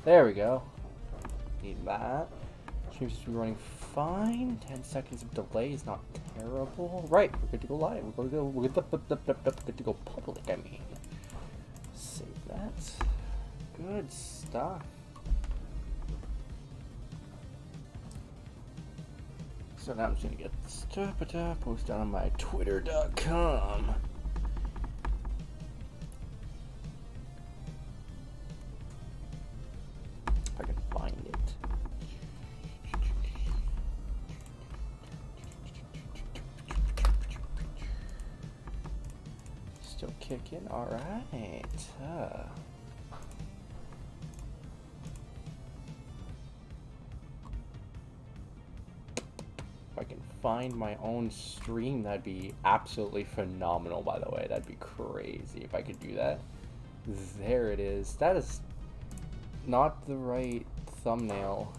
There we go. Need that. Stream seems to be running fine. 10 seconds of delay is not terrible. Right, we're good to go live. We're good to go public, I mean. Save that. Good stuff. So now I'm just gonna get stuff posted on my twitter.com. If I can find it. Still kicking, alright. If I can find my own stream, that'd be absolutely phenomenal, by the way. That'd be crazy if I could do that. There it is. That is not the right thumbnail.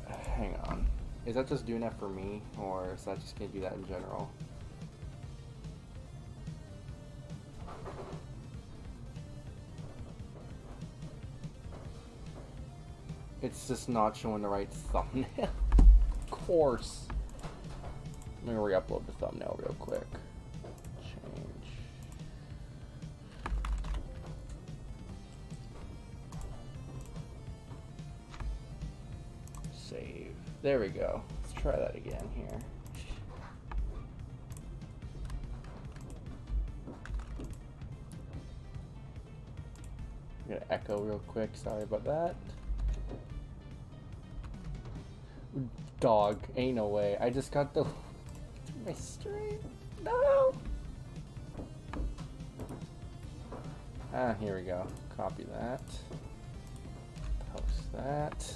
Hang on. Is that just doing that for me, or is that just gonna do that in general? It's just not showing the right thumbnail. Of course. Let me re-upload the thumbnail real quick. Change. Save. There we go. Let's try that again here. I'm gonna echo real quick. Sorry about that. Dog, ain't no way. I just got the my stream. No. Ah, here we go. Copy that. Post that.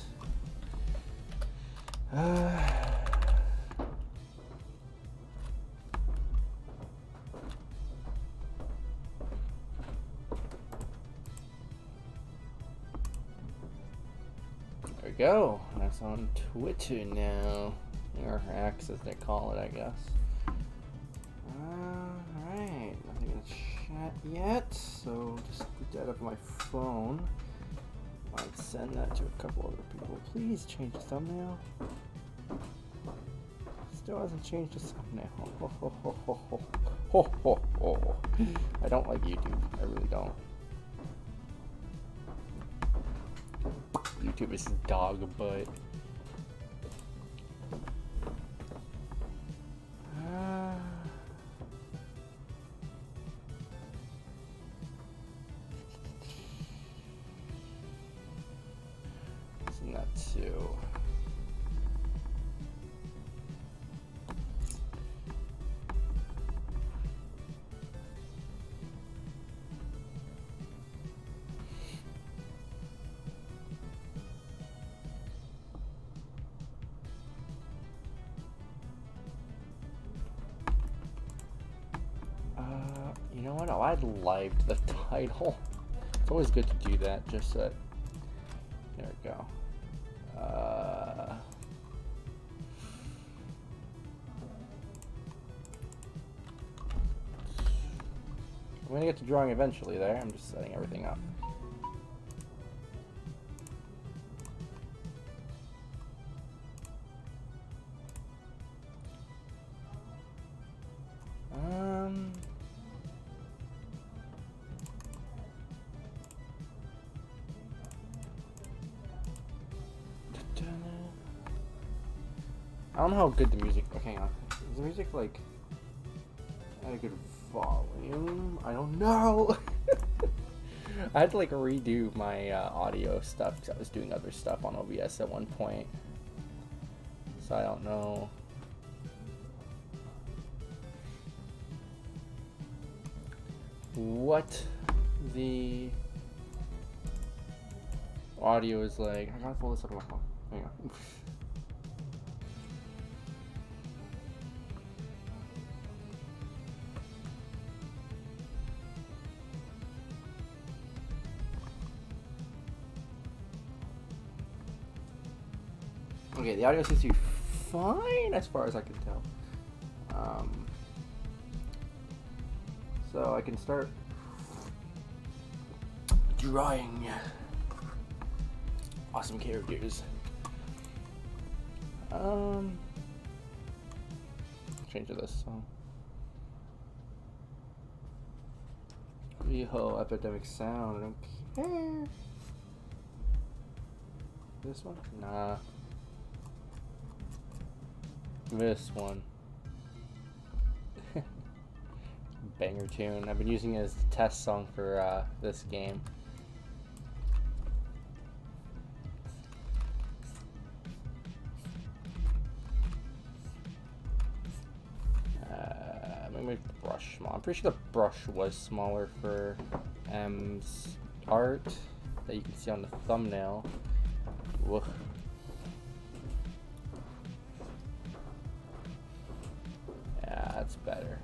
There we go. That's on Twitter now. Or X as they call it, I guess. Alright, nothing in the chat yet, so just put that up on my phone. Might send that to a couple other people. Please change the thumbnail. Still hasn't changed the thumbnail. Ho, ho, ho, ho, ho. Ho, ho, ho. I don't like YouTube. I really don't. YouTube is dog butt. Isn't that too? You know what? I'll add live to the title. It's always good to do that, just so that... There we go. I'm gonna get to drawing eventually there. I'm just setting everything up. I don't know how good the music. Okay, hang on. Is the music like at a good volume? I don't know. I had to like redo my audio stuff because I was doing other stuff on OBS at one point. So I don't know. What the audio is like. I gotta pull this up on my phone. Hang on. Okay, the audio seems to be fine as far as I can tell. So I can start drawing awesome characters. Change this song. Yo, epidemic sound. I don't care. This one? Nah. This one. Banger tune. I've been using it as the test song for this game. Make the brush small. I'm pretty sure the brush was smaller for M's art that you can see on the thumbnail. Woof. Yeah, that's better.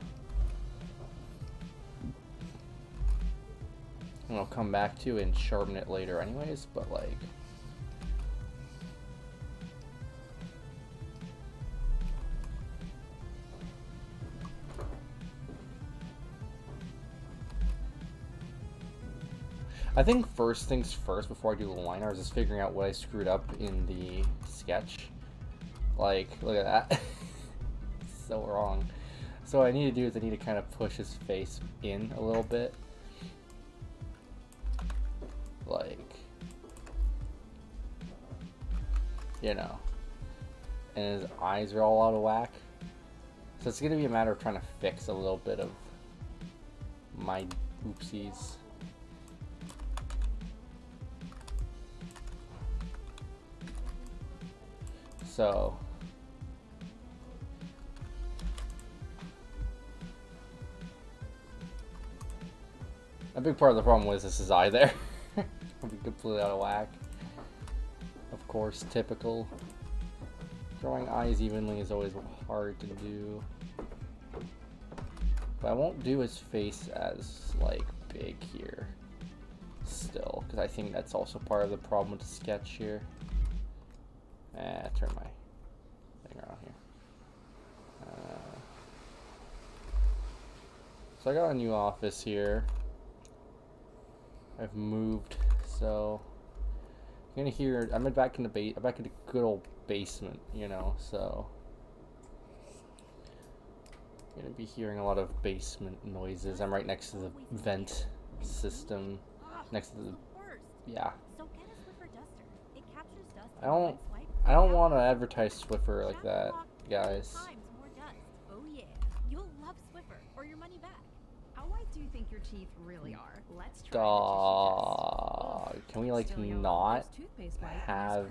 And I'll come back to and sharpen it later anyways, but like I think first things first before I do the liner is just figuring out what I screwed up in the sketch. Like, look at that. So wrong. So what I need to do is I need to kind of push his face in a little bit. Like, you know. And his eyes are all out of whack. So it's going to be a matter of trying to fix a little bit of my oopsies. So a big part of the problem was this his eye there. It'll be completely out of whack. Of course, typical. Drawing eyes evenly is always hard to do. But I won't do his face as like big here still, because I think that's also part of the problem with the sketch here. Turn my thing around here. So I got a new office here. I've moved, so you're gonna hear. I'm back in the back in the good old basement, you know. So you're gonna be hearing a lot of basement noises. I'm right next to the vent system, next to the yeah. I don't want to advertise Swiffer like that, guys. Oh yeah, you'll love Swiffer or your money back. How white do you think your teeth really are? Let's try Dog. Can we like not have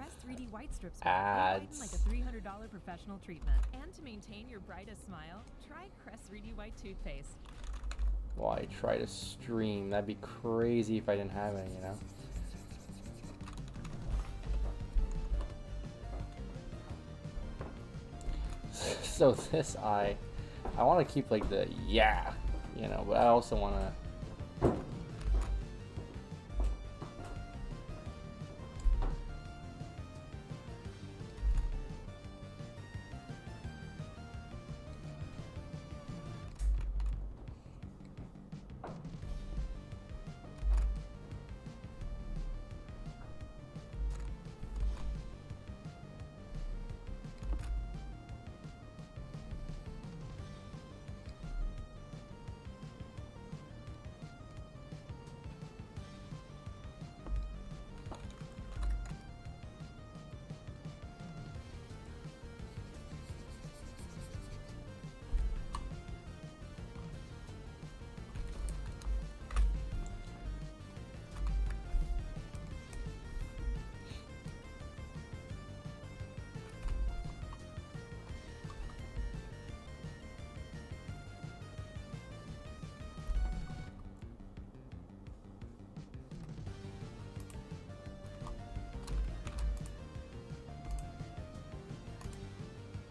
ads? Like a $300 professional treatment. And to maintain your brightest smile, try Crest 3D White toothpaste. Why try to stream? That'd be crazy if I didn't have any, you know. So this eye, I want to keep like the yeah, you know, but I also want to.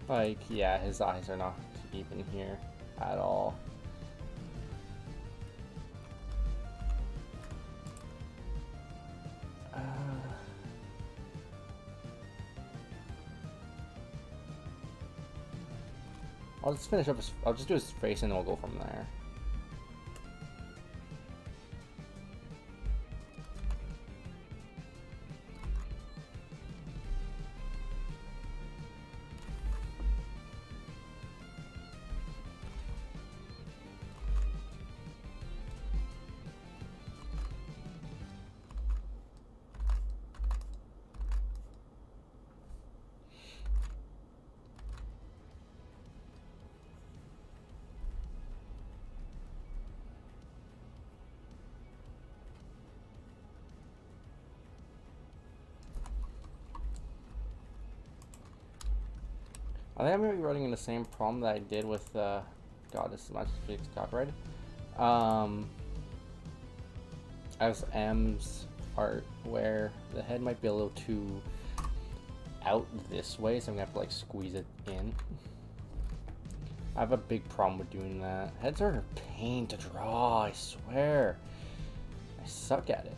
Like, yeah, his eyes are not even here at all. I'll just finish up his, I'll just do his face and then we'll go from there. I think I'm gonna be running into the same problem that I did with God, this is my copyrighted. As M's art, where the head might be a little too out this way, so I'm gonna have to like squeeze it in. I have a big problem with doing that. Heads are a pain to draw, I swear. I suck at it.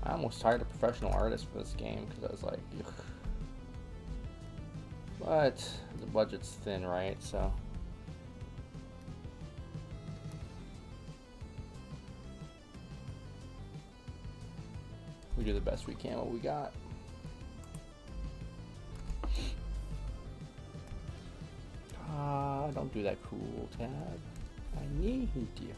I almost hired a professional artist for this game because I was like, ugh. But the budget's thin, right? So we do the best we can what we got. Don't do that, cool tab. I need you.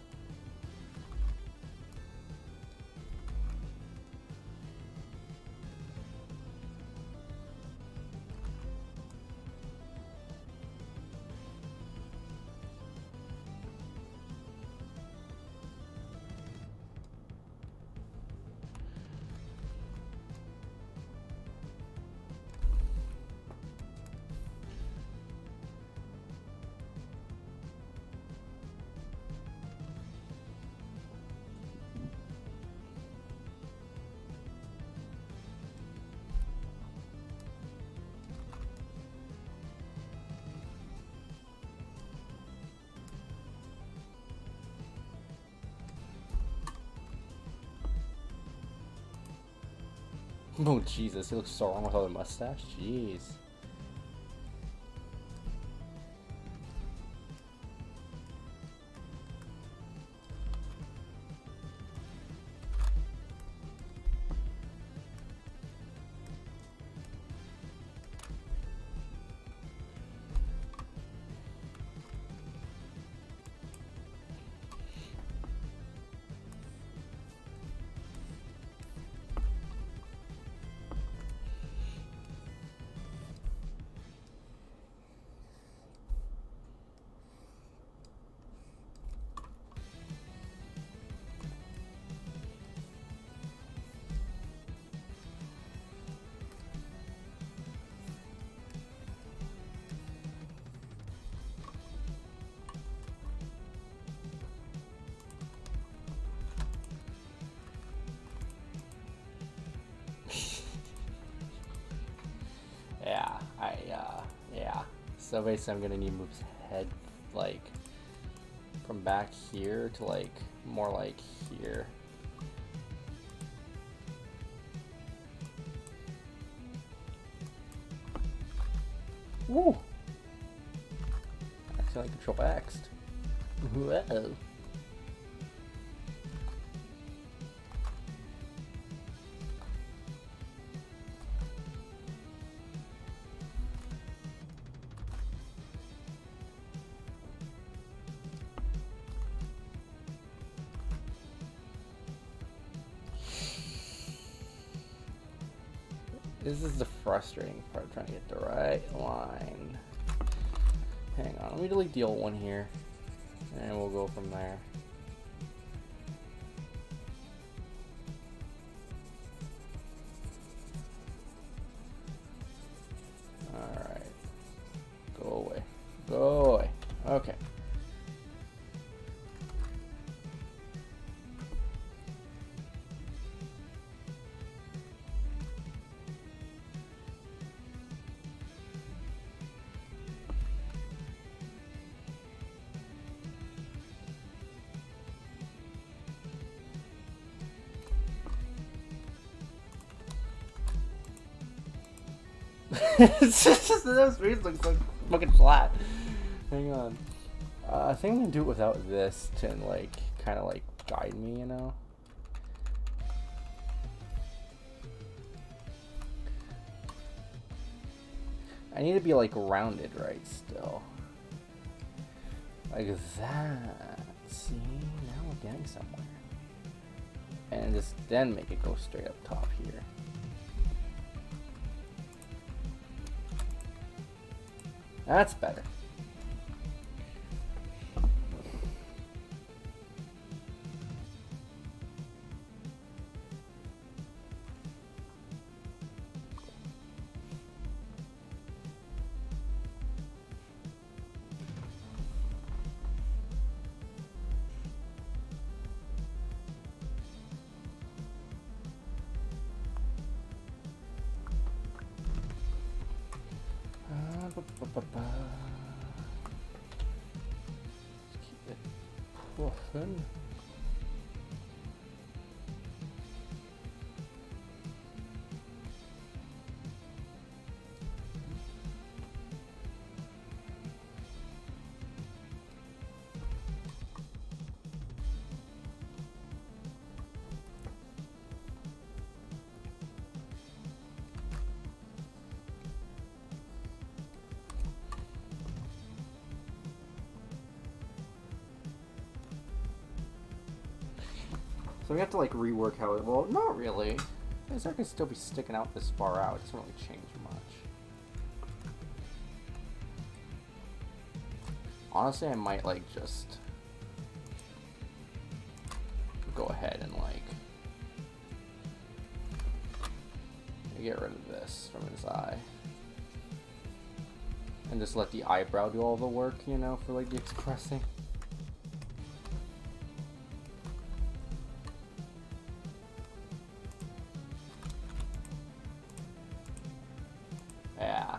Oh Jesus, he looks so wrong with all the mustache. Jeez. Yeah. So basically I'm gonna need to move his head like from back here to like more like here. Woo! Accidentally control X'd. Whoa. This is the frustrating part, trying to get the right line. Hang on, let me delete the old one here, and we'll go from there. Alright. Go away. Go away. Okay. It's just those trees look so fucking flat. Hang on. I think I'm gonna do it without this to like kind of like guide me, you know. I need to be like rounded, right? Still, like that. See, now we're getting somewhere. And just then make it go straight up top here. That's better. Ba-ba-ba-ba. Let's keep it puffing. So we have to like rework how it. Well, not really. This hair can still be sticking out this far out. It doesn't really change much. Honestly, I might like just go ahead and like get rid of this from his eye. And just let the eyebrow do all the work, you know, for like the expressing. Yeah.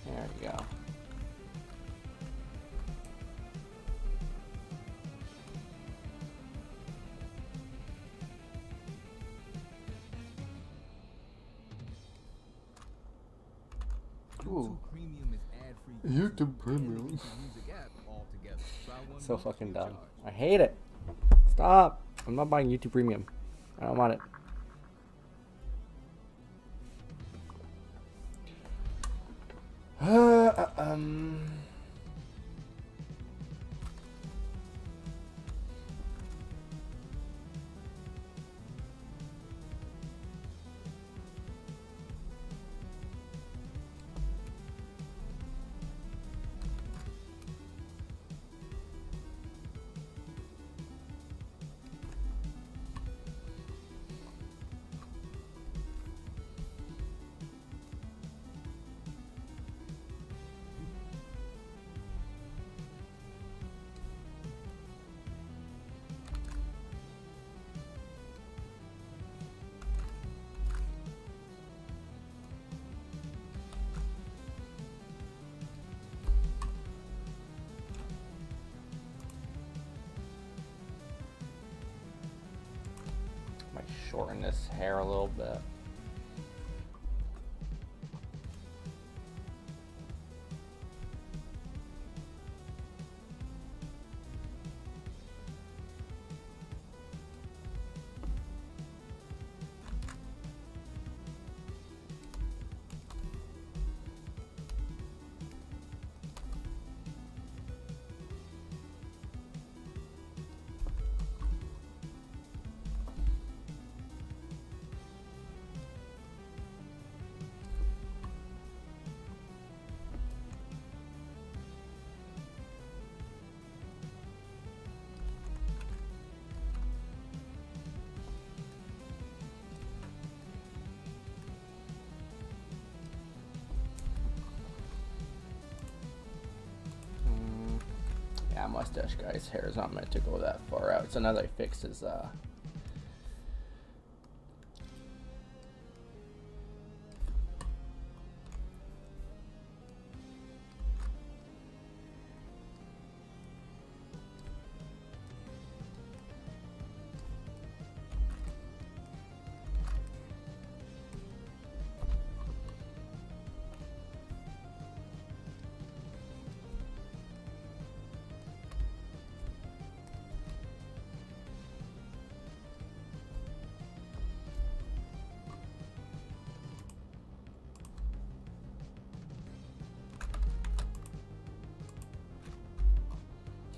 There we go. Ooh. YouTube Premium. So fucking dumb. I hate it. Stop. I'm not buying YouTube Premium. I don't want it. Might shorten this hair a little bit. Yeah, mustache guy's hair is not meant to go that far out. So now that I fixed his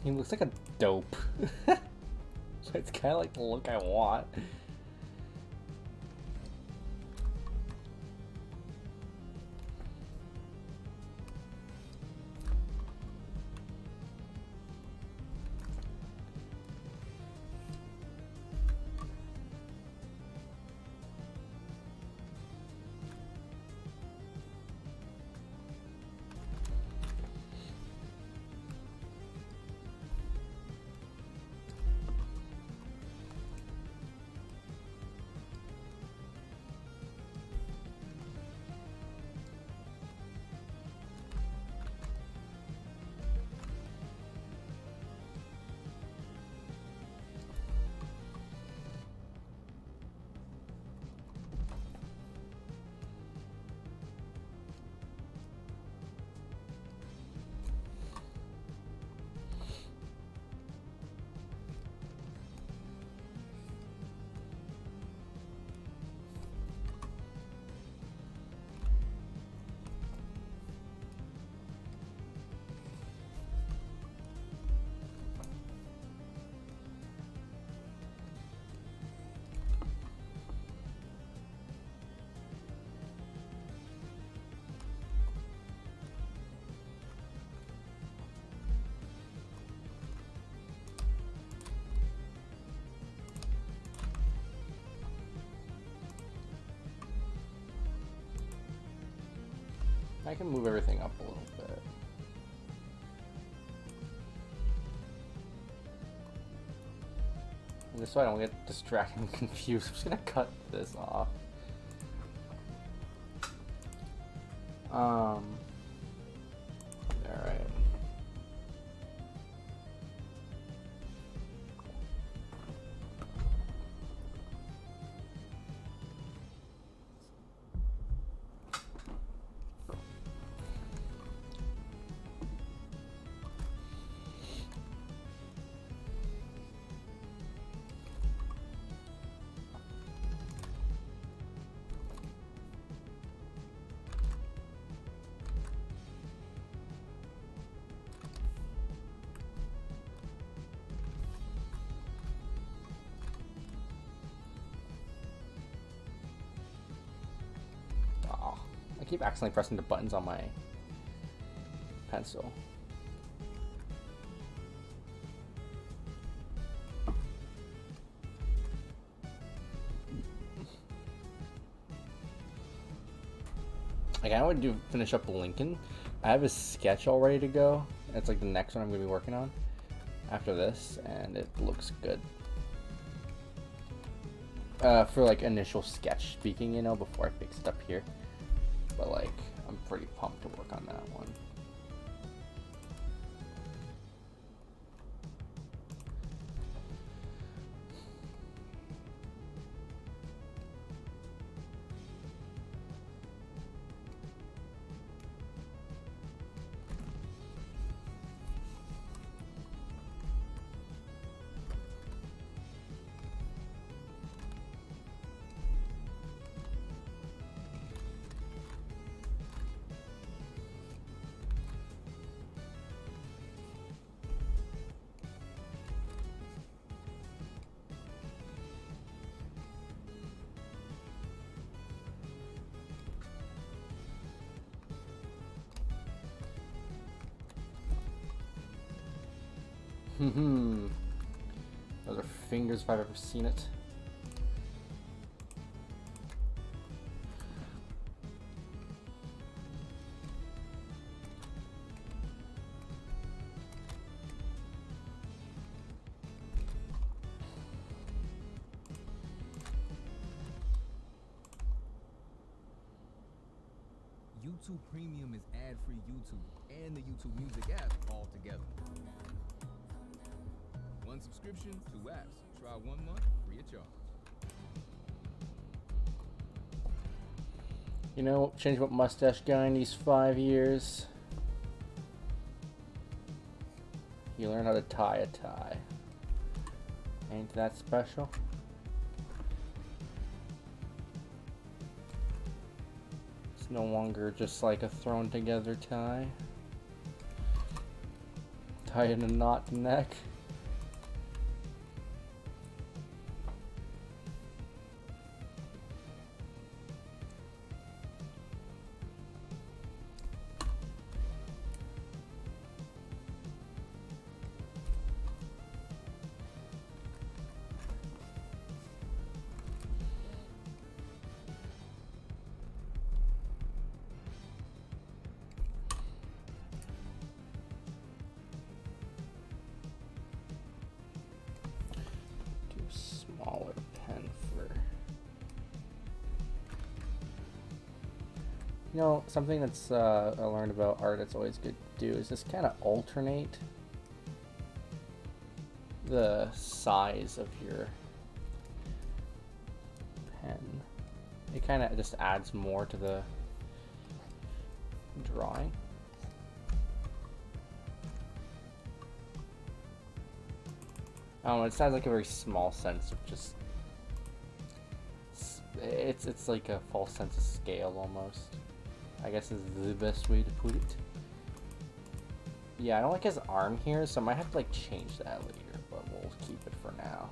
he looks like a dope. So it's kind of like the look I want. I can move everything up a little bit. And just so I don't get distracted and confused, I'm just gonna cut this off. Alright. I keep accidentally pressing the buttons on my pencil. Like, I want to finish up Lincoln. I have a sketch all ready to go. It's like the next one I'm going to be working on after this, and it looks good. For like initial sketch speaking, you know, before I fix it up here. But like, I'm pretty pumped to work on that one. Those are fingers if I've ever seen it. YouTube Premium is ad-free YouTube and the YouTube Music app all together. One subscription, 2 apps. Try 1 month free of charge. You know, change what mustache guy in these 5 years. You learn how to tie a tie. Ain't that special? It's no longer just like a thrown together tie. Tie in a knot neck. Smaller pen for, you know, something that's I learned about art that's always good to do is just kind of alternate the size of your pen. It kind of just adds more to the drawing. I don't know, it sounds like a very small sense of just, it's like a false sense of scale almost, I guess is the best way to put it. Yeah, I don't like his arm here, so I might have to like change that later, but we'll keep it for now.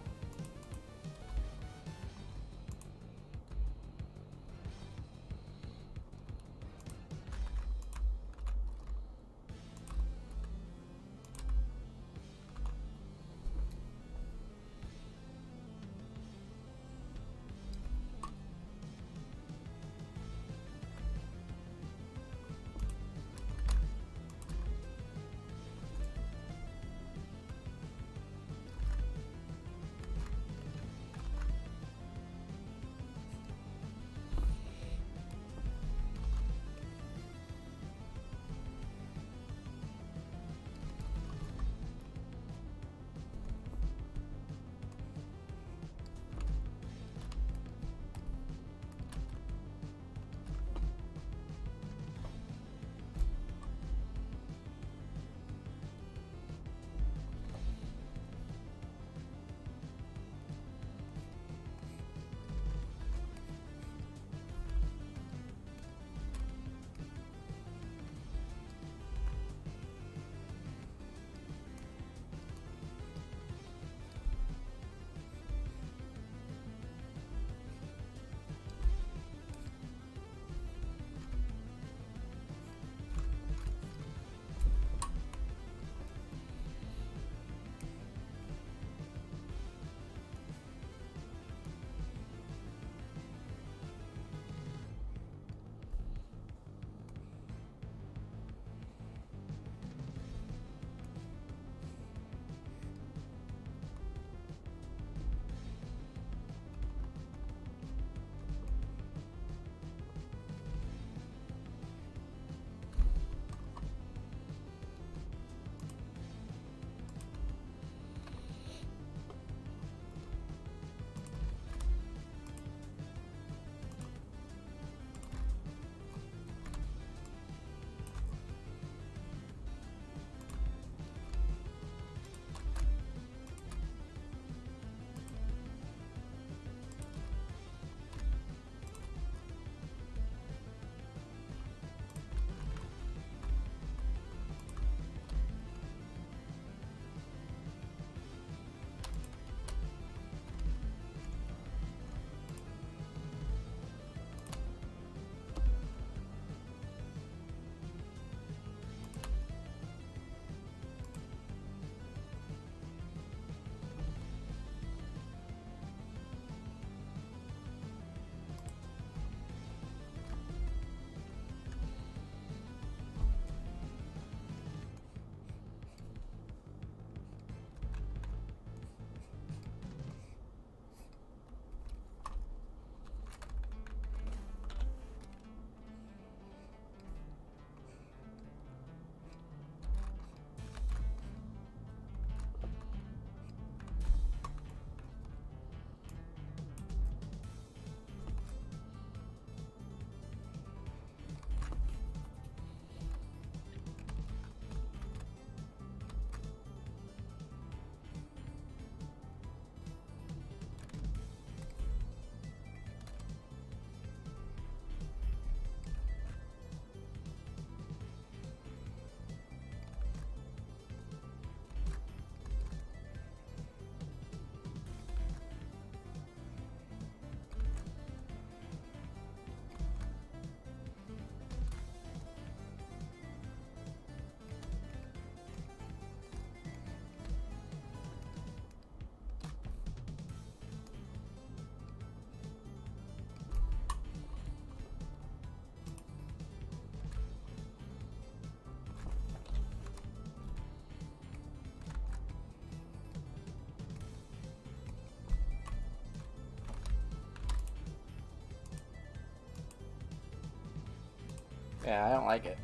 Yeah, I don't like it.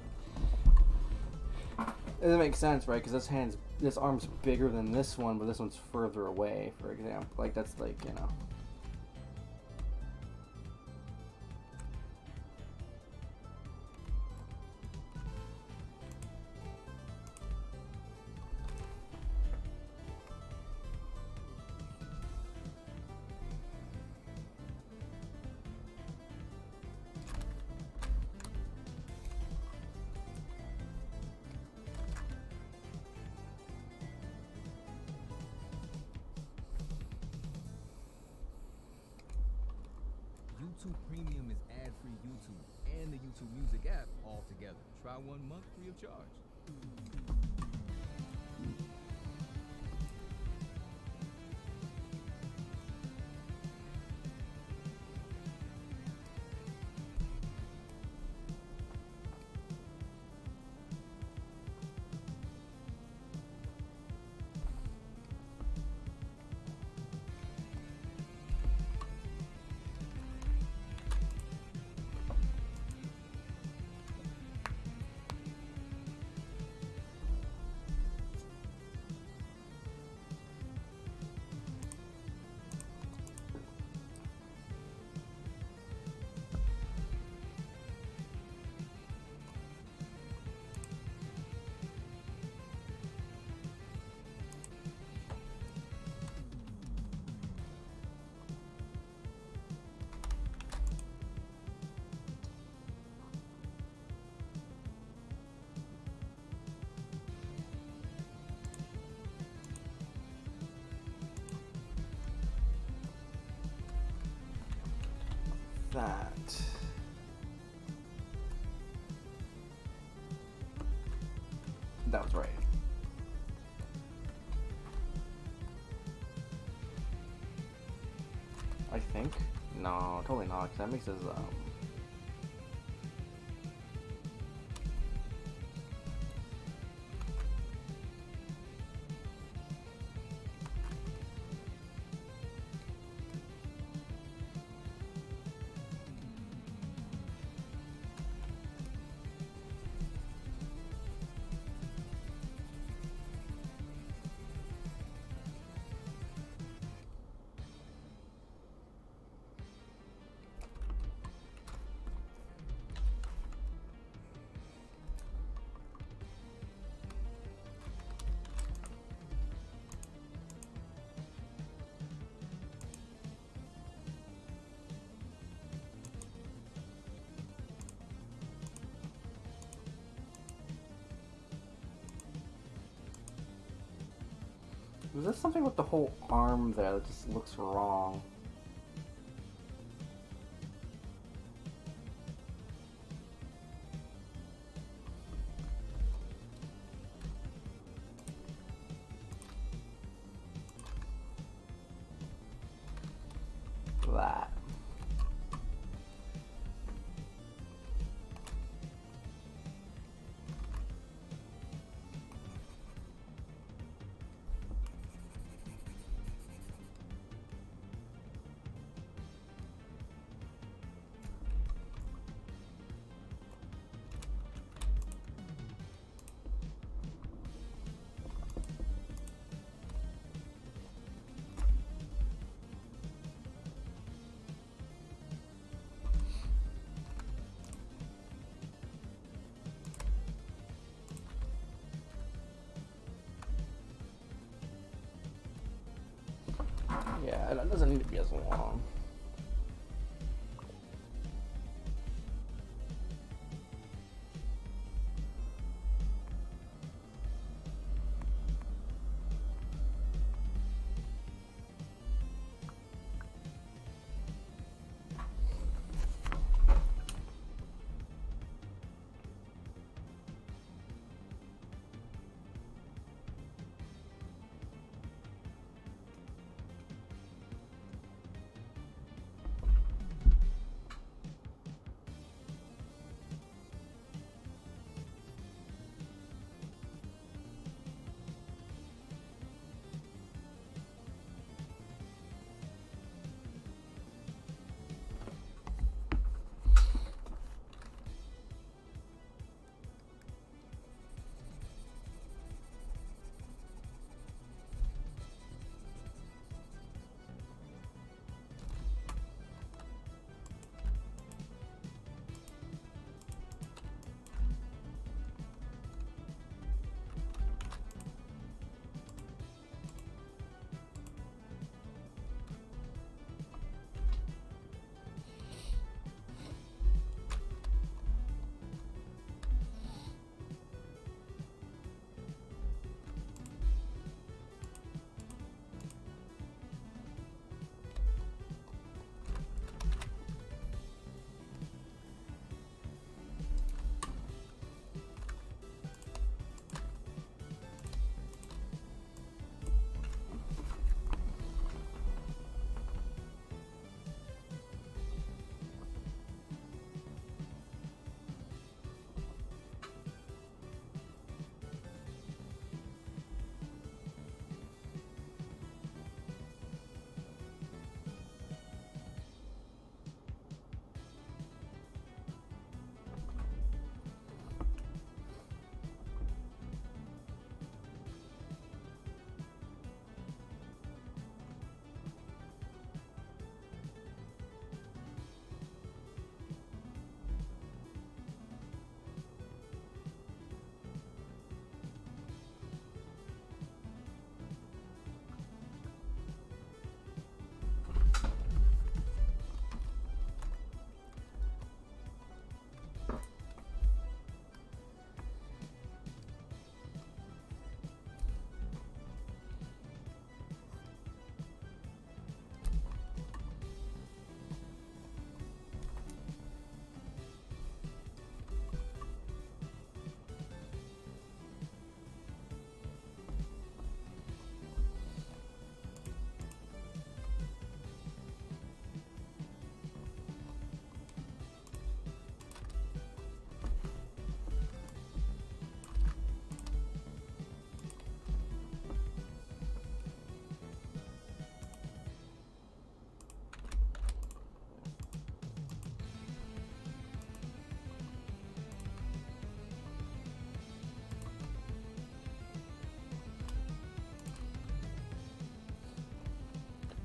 It doesn't make sense, right? Because this arm's bigger than this one, but this one's further away, for example. Like, that's like, you know. YouTube Premium is ad-free YouTube and the YouTube Music app all together. Try 1 month free of charge. That. That was right. I think. No, totally not, because that makes his, was there something with the whole arm there that just looks wrong? That. Yeah, that doesn't need to be as long.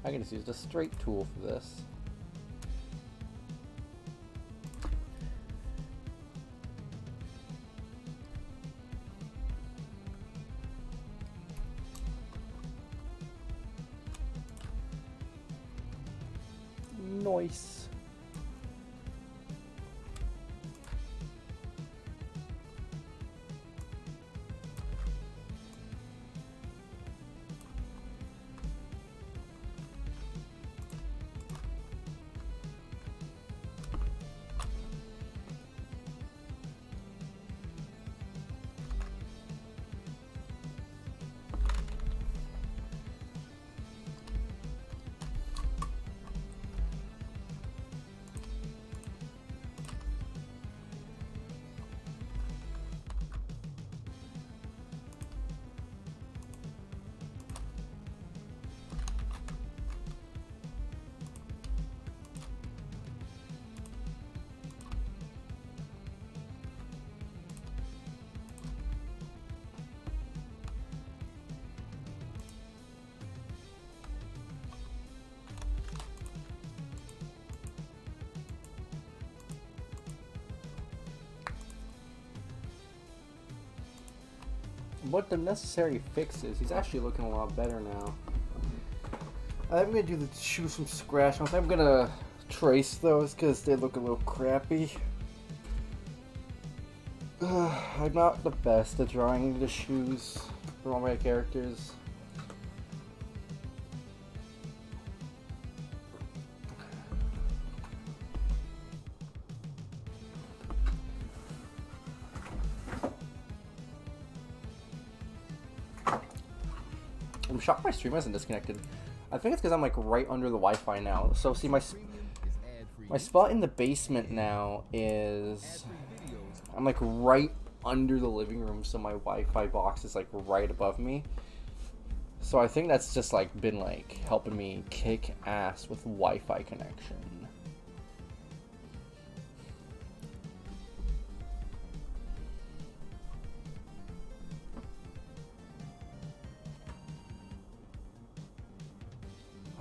I can just use the straight tool for this. Nice. What the necessary fix is, he's actually looking a lot better now. I'm gonna do the shoes from scratch. I'm gonna trace those because they look a little crappy. I'm not the best at drawing the shoes for all my characters. I'm shocked my stream hasn't disconnected. I think it's because I'm like right under the Wi-Fi now. So see my spot in the basement now is I'm like right under the living room, so my Wi-Fi box is like right above me. So I think that's just like been like helping me kick ass with Wi-Fi connection.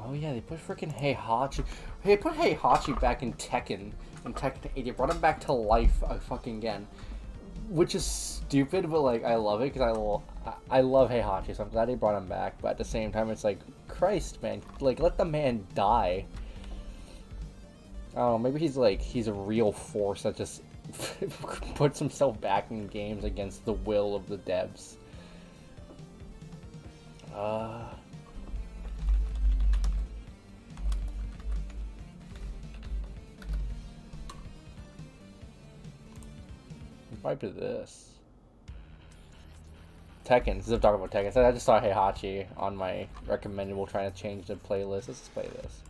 Oh yeah, they put freaking Heihachi. They put Heihachi back in Tekken 8. They brought him back to life fucking again, which is stupid, but like I love it because I love Heihachi, so I'm glad they brought him back. But at the same time, it's like, Christ, man, like let the man die. I don't know, maybe he's a real force that just puts himself back in games against the will of the devs. Might be this. Tekken. Since I'm talking about Tekken, so I just saw Heihachi on my recommended. We'll try to change the playlist. Let's just play this.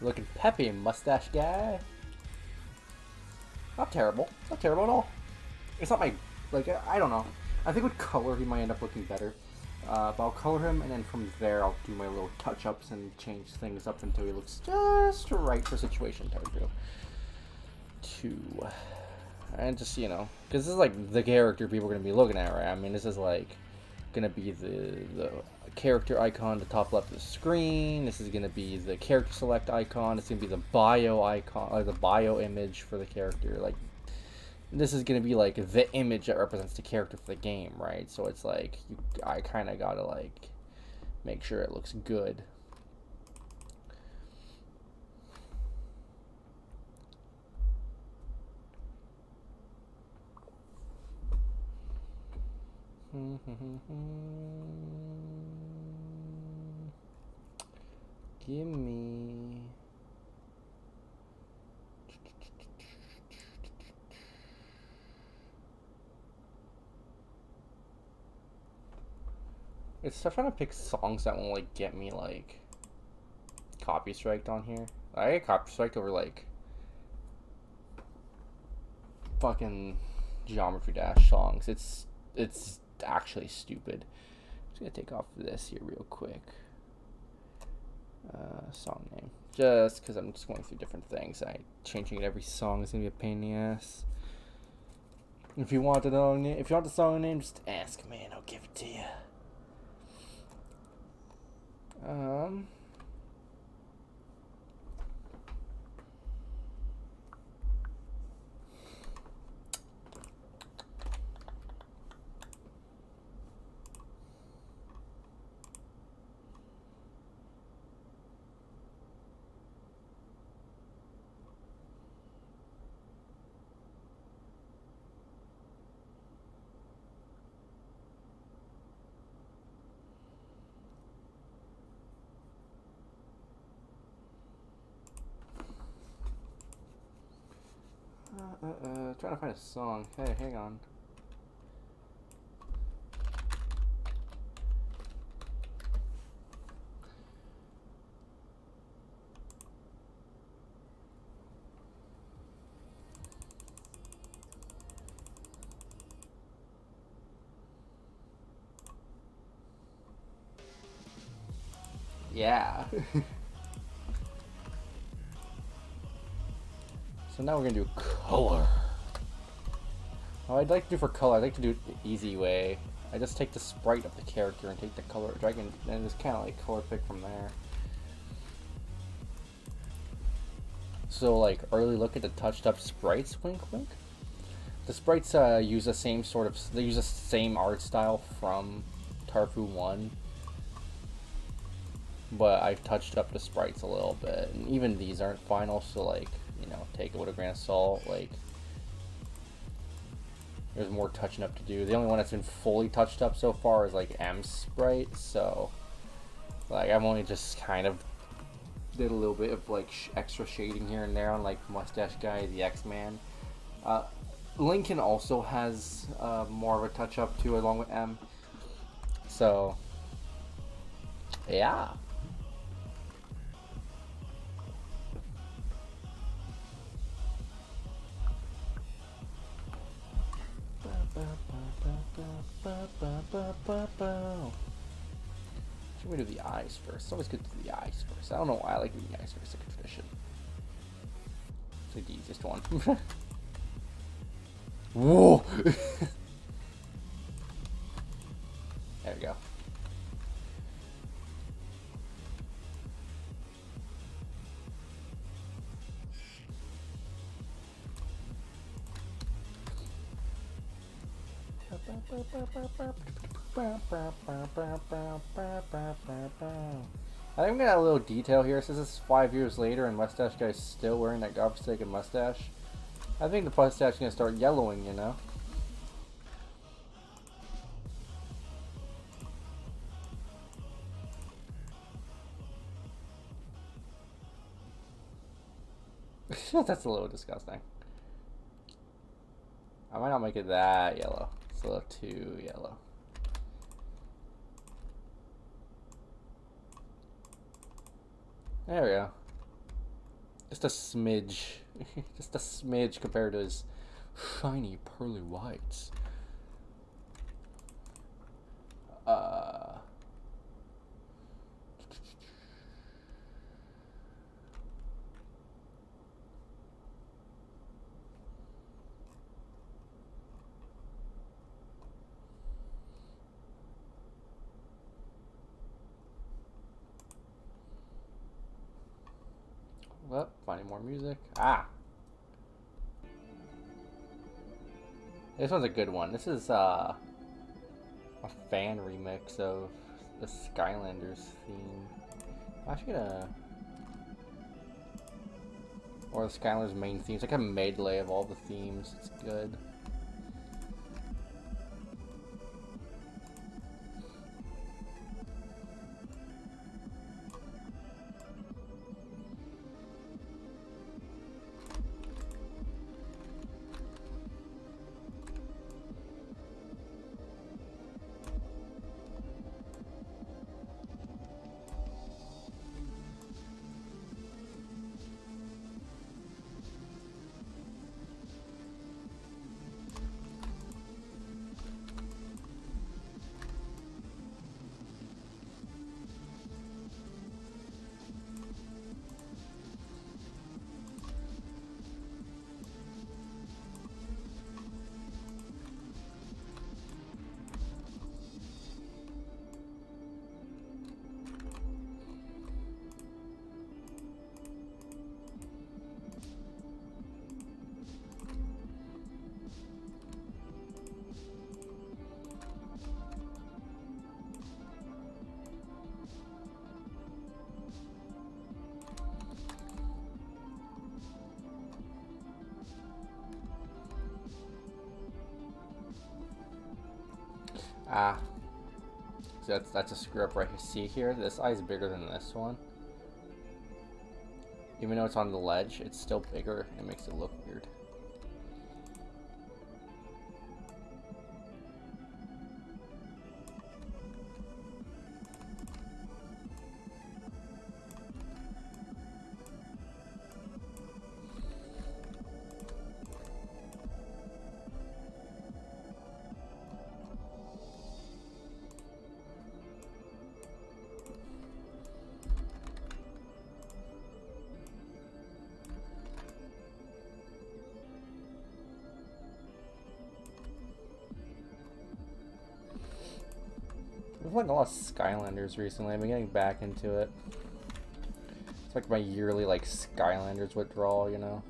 Looking peppy, mustache guy. Not terrible. Not terrible at all. It's not my, like, I don't know. I think with color he might end up looking better. But I'll color him, and then from there I'll do my little touch-ups and change things up until he looks just right for situation Tarju. 2. And just, you know, because this is like the character people are going to be looking at, right? I mean, this is like going to be the character icon at the top left of the screen. This is going to be the character select icon. It's going to be the bio icon, or the bio image for the character. Like, this is going to be like the image that represents the character for the game, right? So it's like, I kind of got to like make sure it looks good. Gimme. It's tough trying to pick songs that won't like get me like copy striked on here. I get copy striked over like fucking Geometry Dash songs. It's actually stupid. I'm just gonna take off this here real quick. Song name. Just because I'm just going through different things. Changing it every song is gonna be a pain in the ass. If you want the song name, just ask, man. I'll give it to you. Trying to find a song. Hey, hang on. Yeah. So now we're gonna do color. What I'd like to do for color, I'd like to do it the easy way. I just take the sprite of the character and take the color dragon, and just kind of like color pick from there. So like early look at the touched up sprites, wink wink. The sprites use the same they use the same art style from Tarfu 1. But I've touched up the sprites a little bit, and even these aren't final, so like, you know, take it with a grain of salt. Like, there's more touching up to do. The only one that's been fully touched up so far is like M's sprite, so like I've only just kind of did a little bit of like extra shading here and there on like Mustache Guy, the X-Man. Lincoln also has more of a touch up too, along with M. So yeah. Should we do the eyes first? It's always good to do the eyes first. I don't know why I like doing the eyes first. It's like a tradition. It's like the easiest one. Whoa! There we go. I think we got a little detail here. Since it's 5 years later and Mustache Guy's still wearing that godforsaken mustache, I think the mustache is gonna start yellowing, you know? That's a little disgusting. I might not make it that yellow. It's a little too yellow. There we go. Just a smidge. Just a smidge compared to his shiny pearly whites. Well, finding more music. Ah! This one's a good one. This is a fan remix of the Skylanders theme. I'm actually gonna... Or the Skylanders main themes. Like a medley of all the themes. It's good. Ah. So that's a screw up right here. See here? This eye is bigger than this one. Even though it's on the ledge, it's still bigger. It makes it look weird. I've played a lot of Skylanders recently. I've been getting back into it. It's like my yearly like Skylanders withdrawal, you know.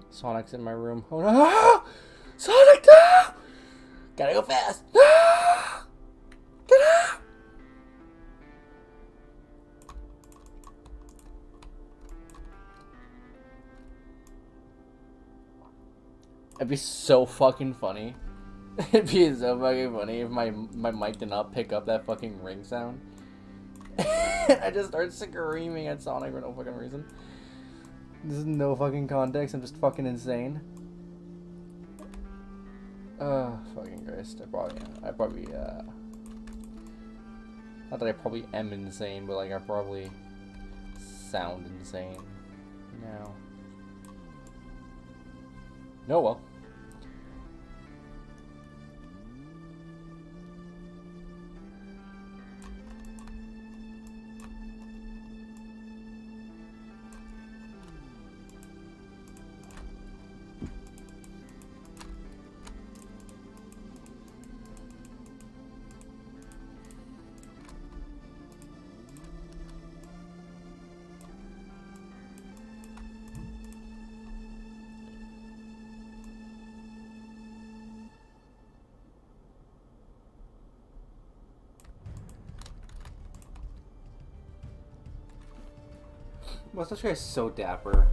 Sonic's in my room. Oh no! Sonic, no! Gotta go fast. No! Get out! It'd be so fucking funny. It'd be so fucking funny if my mic did not pick up that fucking ring sound. I just start screaming at Sonic for no fucking reason. This is no fucking context. I'm just fucking insane. Fucking Christ. I probably, not that I probably am insane, but like I probably sound insane now. No, well. Mustache guy is so dapper.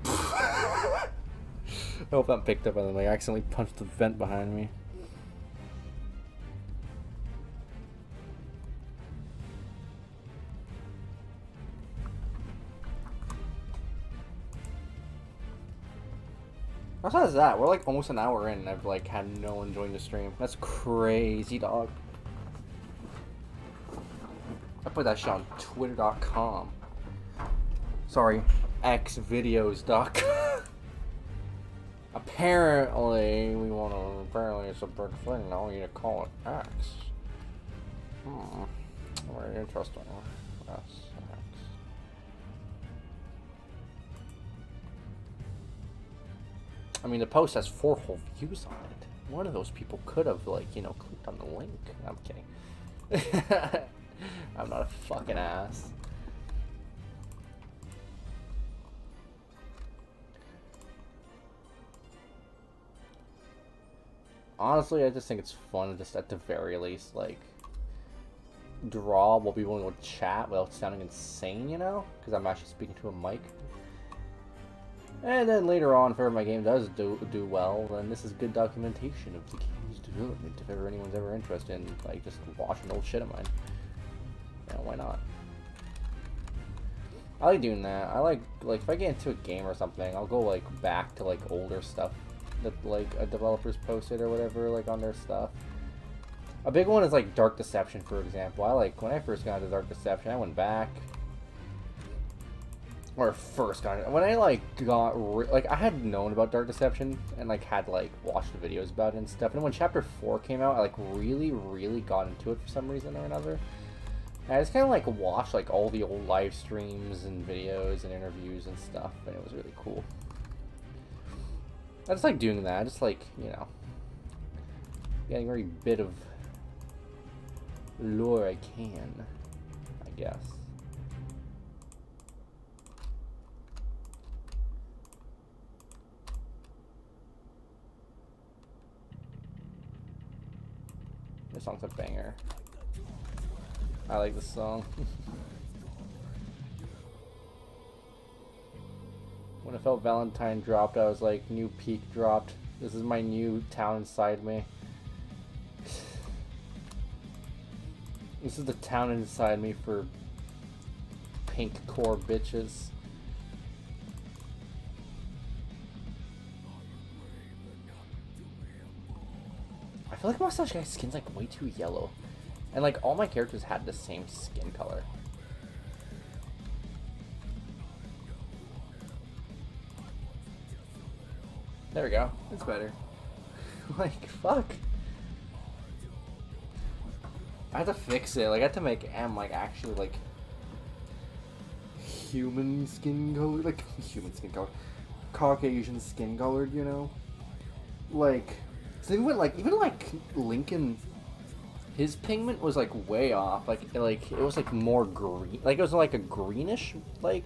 I hope that picked up on the mic. I accidentally punched the vent behind me. How sad is that? We're like almost an hour in and I've like had no one join the stream. That's crazy, dog. I put that shit on twitter.com. Sorry, xvideos.com. Apparently, apparently it's a big thing now. You need to call it X. Very interesting. Yes, X. I mean, the post has 4 whole views on it. One of those people could have, like, you know, clicked on the link. I'm kidding. I'm not a fucking ass. Honestly, I just think it's fun, just at the very least, like, draw while people will chat without sounding insane, you know? Because I'm actually speaking to a mic. And then later on, if ever my game does do well, then this is good documentation of the game's development. If ever anyone's ever interested in, like, just watching old shit of mine. Yeah, why not? I like doing that. I like if I get into a game or something, I'll go, like, back to, like, older stuff that, like, a developer's posted or whatever, like, on their stuff. A big one is, like, Dark Deception, for example. When I first got into Dark Deception, I went back. Or first got it. When I, like, I had known about Dark Deception and, like, had, like, watched the videos about it and stuff. And when Chapter 4 came out, I, like, really, really got into it for some reason or another. And I just kind of, like, watched, like, all the old live streams and videos and interviews and stuff. And it was really cool. I just like doing that. I just like, you know, getting every bit of lore I can, I guess. This song's a banger. I like this song. When I felt Valentine dropped, I was like, new peak dropped. This is my new town inside me. This is the town inside me for pink core bitches. I feel like Mustache Guy's skin's like way too yellow. And like all my characters had the same skin color. There we go. It's better. Like, fuck. I had to fix it. Like, I had to make M, like, actually, like, human skin color. Like, human skin color. Caucasian skin colored, you know? Like, so even like, Lincoln, his pigment was, like, way off. Like, it was, like, more green. Like, it was, like, a greenish, like,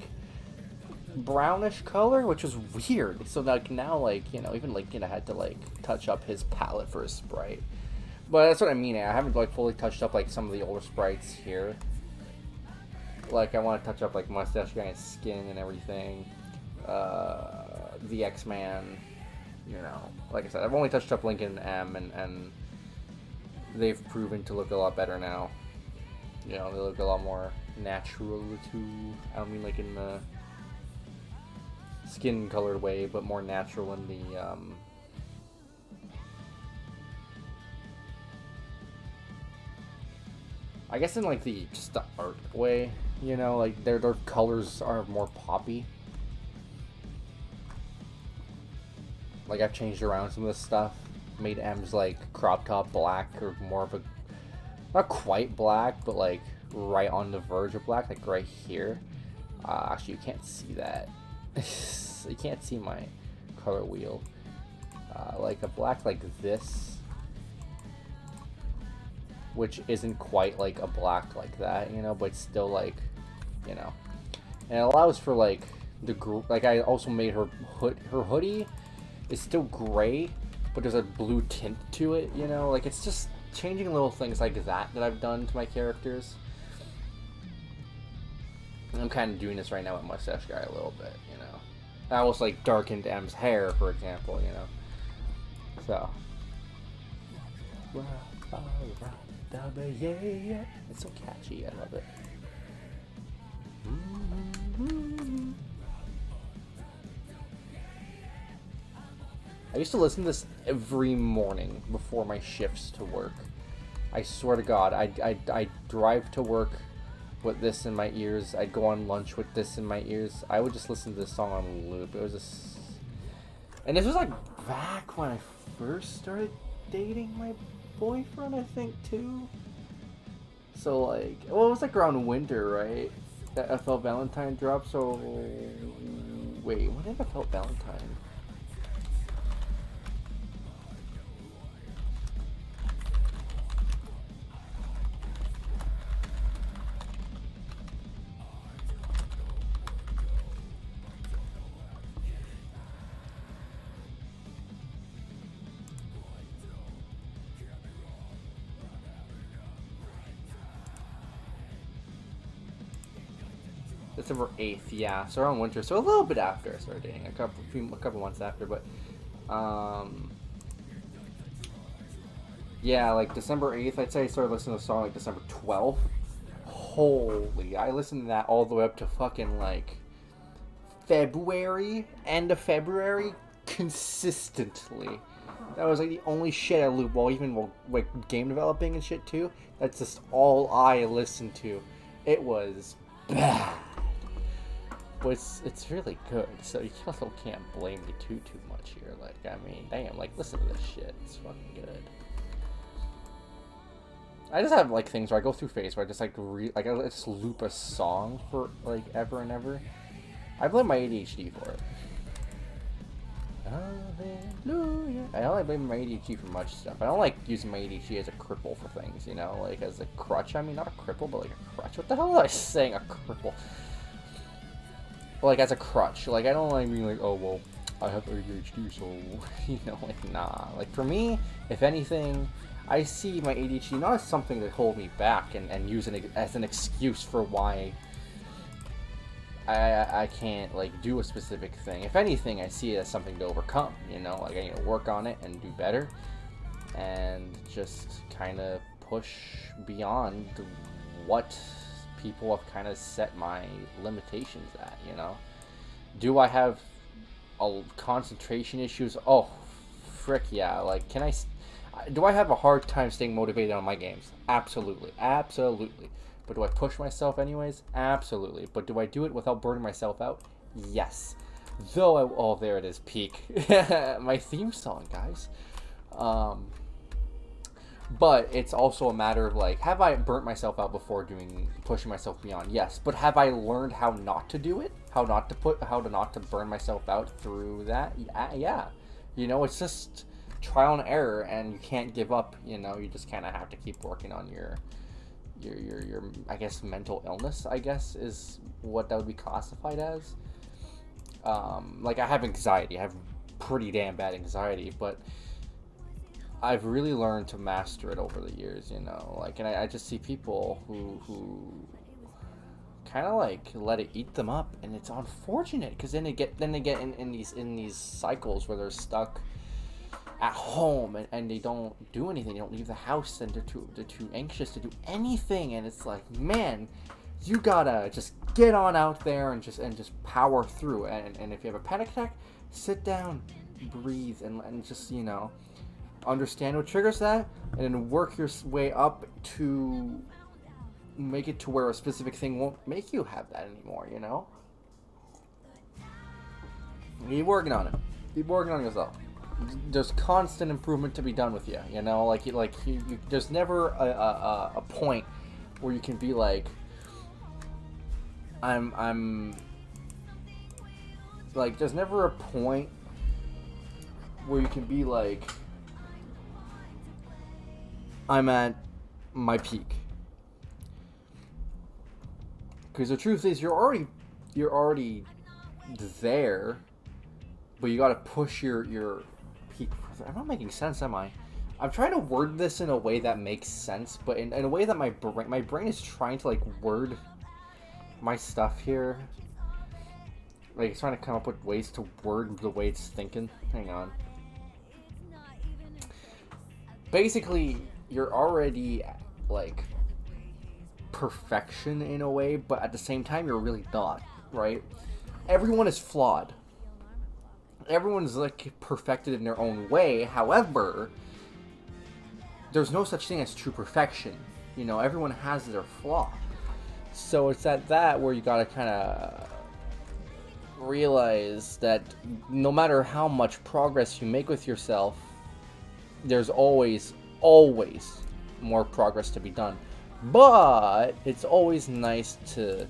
brownish color, which was weird. So like now, like, you know, even Lincoln had to like touch up his palette for his sprite. But that's what I mean. I haven't like fully touched up like some of the older sprites here. Like I want to touch up like Mustache Guy's skin and everything. The X-Man, you know. Like I said, I've only touched up Lincoln and M, and they've proven to look a lot better now. You know, they look a lot more natural too. I don't mean like in the skin colored way, but more natural in the I guess in like just the art way, you know, like their colors are more poppy. Like I've changed around some of this stuff, made M's like crop top black, or more of a, not quite black, but like right on the verge of black, like right here. Actually, you can't see that. You can't see my color wheel. Like a black like this, which isn't quite like a black like that, you know, but it's still like, you know, and it allows for like the like I also made her hoodie is still gray, but there's a blue tint to it, you know, like it's just changing little things like that I've done to my characters. I'm kind of doing this right now with Mustache Guy a little bit, you know. I almost like darkened M's hair, for example, you know. So. It's so catchy, I love it. I used to listen to this every morning before my shifts to work. I swear to God, I'd drive to work with this in my ears. I'd go on lunch with this in my ears. I would just listen to this song on loop. It was just... And this was like back when I first started dating my boyfriend, I think, too. So like, well, it was like around winter, right? That FL Valentine dropped, so... Wait, when did FL Valentine? December 8th, yeah. So around winter, so a little bit after I started dating, a couple months after, but yeah, like December 8th, I'd say I started listening to the song like December 12th. Holy, I listened to that all the way up to fucking like February, end of February, consistently. That was like the only shit I loop while like game developing and shit too. That's just all I listened to. It was bad. But it's really good, so you also can't blame me too much here. Like, I mean, damn, like, listen to this shit. It's fucking good. I just have, like, things where I go through phase where I just, like, I just loop a song for, like, ever and ever. I blame my ADHD for it. Hallelujah. I only blame my ADHD for much stuff. I don't like using my ADHD as a cripple for things, you know? Like, as a crutch. I mean, not a cripple, but, like, a crutch. What the hell was I saying? A cripple. Like, as a crutch. Like, I don't like being like, oh, well, I have ADHD, so, you know, like, nah. Like, for me, if anything, I see my ADHD not as something that hold me back and use it as an excuse for why I can't, like, do a specific thing. If anything, I see it as something to overcome, you know? Like, I need to work on it and do better and just kind of push beyond what people have kind of set my limitations at, you know? Do I have concentration issues? Oh, frick yeah. Like, do I have a hard time staying motivated on my games? Absolutely. Absolutely. But do I push myself anyways? Absolutely. But do I do it without burning myself out? Yes. Though oh, there it is, peak. My theme song, guys. But it's also a matter of, like, have I burnt myself out before pushing myself beyond? Yes. But have I learned how not to do it? How not to burn myself out through that? Yeah. You know, it's just trial and error, and you can't give up, you know? You just kind of have to keep working on your I guess mental illness, I guess, is what that would be classified as. Like, I have anxiety. I have pretty damn bad anxiety, but I've really learned to master it over the years, you know, like, and I just see people who kind of like let it eat them up, and it's unfortunate because then they get in these cycles where they're stuck at home and they don't do anything, they don't leave the house, and they're too anxious to do anything, and it's like, man, you gotta just get on out there and just power through, and if you have a panic attack, sit down, breathe, and just, you know, understand what triggers that, and then work your way up to make it to where a specific thing won't make you have that anymore, you know? Keep working on it. Keep working on yourself. There's constant improvement to be done with you, you know? Like there's never a point where you can be like, I'm like, there's never a point where you can be like, I'm at my peak. Because the truth is, you're already there, but you gotta push your peak. I'm not making sense, am I? I'm trying to word this in a way that makes sense, but in a way that my brain is trying to like word my stuff here. Like it's trying to come up with ways to word the way it's thinking. Hang on. Basically, you're already like perfection in a way, but at the same time you're really not, right? Everyone is flawed. Everyone's like perfected in their own way. However, there's no such thing as true perfection. You know, everyone has their flaw. So it's at that where you gotta kind of realize that no matter how much progress you make with yourself, there's always more progress to be done. But it's always nice to,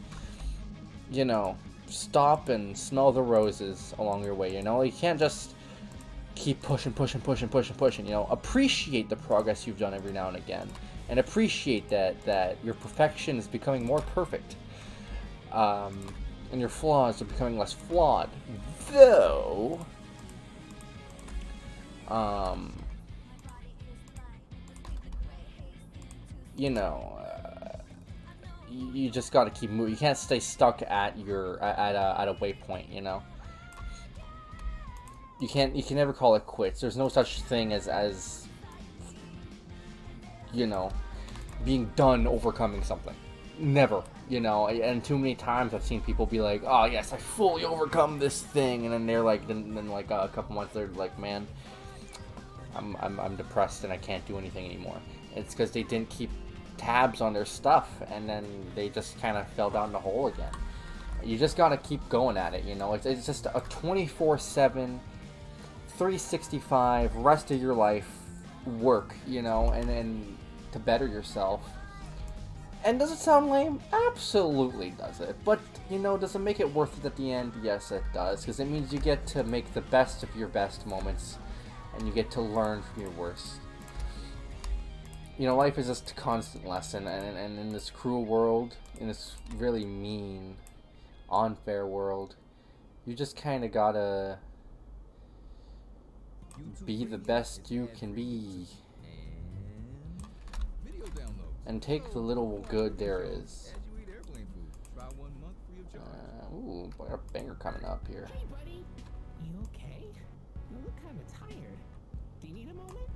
you know, stop and smell the roses along your way. You know, you can't just keep pushing, you know. Appreciate the progress you've done every now and again, and appreciate that your perfection is becoming more perfect, and your flaws are becoming less flawed, though you know, you just got to keep moving. You can't stay stuck at your at a waypoint, you know. You can never call it quits. There's no such thing as you know, being done overcoming something. Never, you know. And too many times I've seen people be like, "Oh yes, I fully overcome this thing," and then they're like, then like a couple months later, like, "Man, I'm depressed and I can't do anything anymore." It's because they didn't keep tabs on their stuff, and then they just kind of fell down the hole again. You just gotta keep going at it, you know. It's just a 24/7, 365 rest of your life work, you know, and to better yourself. And does it sound lame? Absolutely does it. But, you know, does it make it worth it at the end? Yes, it does, because it means you get to make the best of your best moments, and you get to learn from your worst. You know, life is just a constant lesson, and in this cruel world, in this really mean, unfair world, you just kind of gotta be the best you can be, and take the little good there is. Ooh, boy, our banger coming up here. Hey, buddy. You okay? You look kind of tired. Do you need a moment?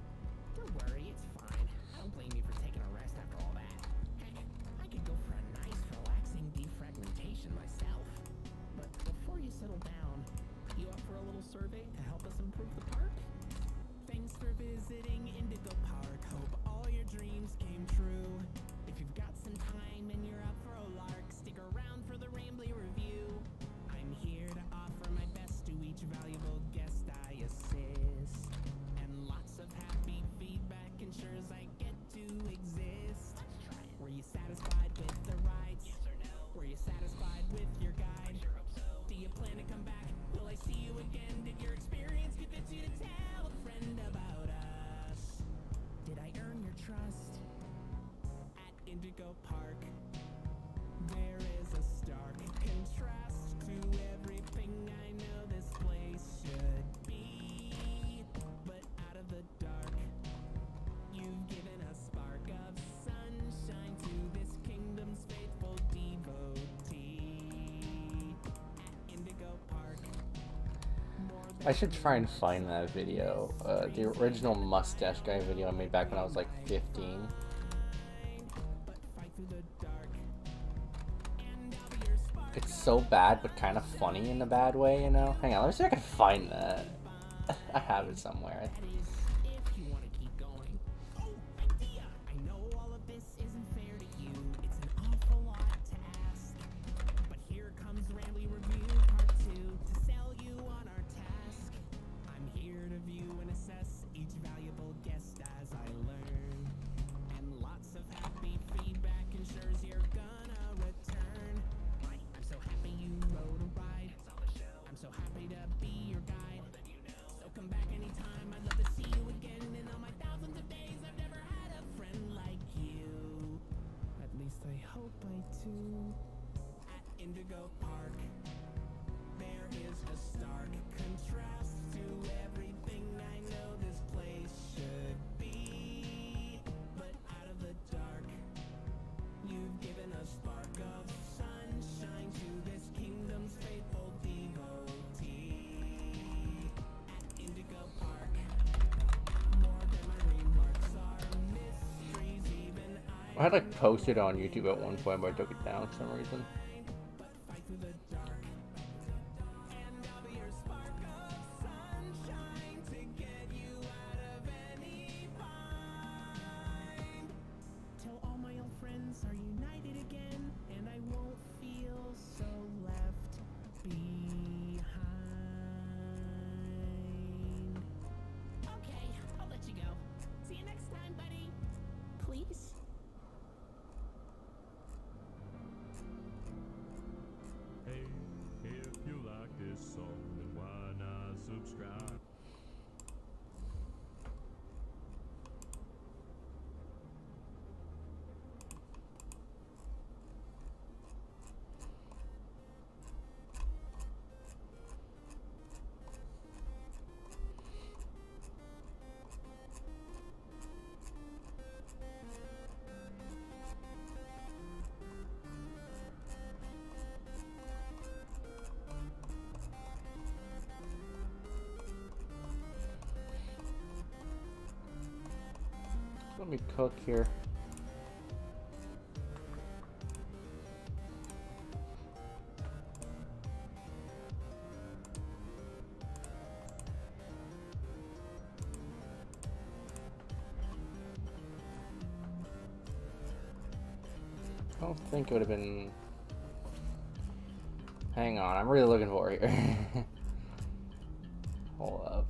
Don't worry, it's fine. I don't blame you for taking a rest after all that. Heck, I could go for a nice, relaxing defragmentation myself. But before you settle down, you up for a little survey to help us improve the park? Thanks for visiting Indigo Park. Hope all your dreams came true. If you've got some time and you're up for a lark, stick around for the Rambly review. I'm here to offer my best to each valuable guest I assist. And lots of happy feedback ensures I get to exist. Were you satisfied with the rides? Yes or no? Were you satisfied with your guide? I sure hope so. Do you plan to come back? Will I see you again? Did your experience convince you to tell a friend about us? Did I earn your trust? At Indigo Park, there is a stark contrast to everything I know this place should be. But out of the dark, you've given a spark of sunshine to this kingdom's faithful devotee. At Indigo Park, I should try and find that video. The original mustache guy video I made back when I was like 15. It's so bad, but kind of funny in a bad way, you know? Hang on, let me see if I can find that. I have it somewhere. if you want to keep going. Oh, idea! I know all of this isn't fair to you. It's an awful lot to ask. But here comes Rambly Review Part 2 to sell you on our task. I'm here to view and assess each valuable guest as I learn. And lots of happy feedback ensures you're gonna return. I'm so happy you rode a ride. I'm so happy to be your guide. So come back anytime. I'd love to see you again. In all my thousands of days, I've never had a friend like you. At least I hope I do. At Indigo Park, there is a stark contrast to everything I know this place should be. I had like posted on YouTube at one point, but I took it down for some reason. Till all my old friends are united again, and I won't feel so left behind. Okay, I'll let you go. See you next time, buddy. Please? Hey, if you like this song, then why not subscribe? Let me cook here. I don't think it would have been. Hang on, I'm really looking for it here. Hold up.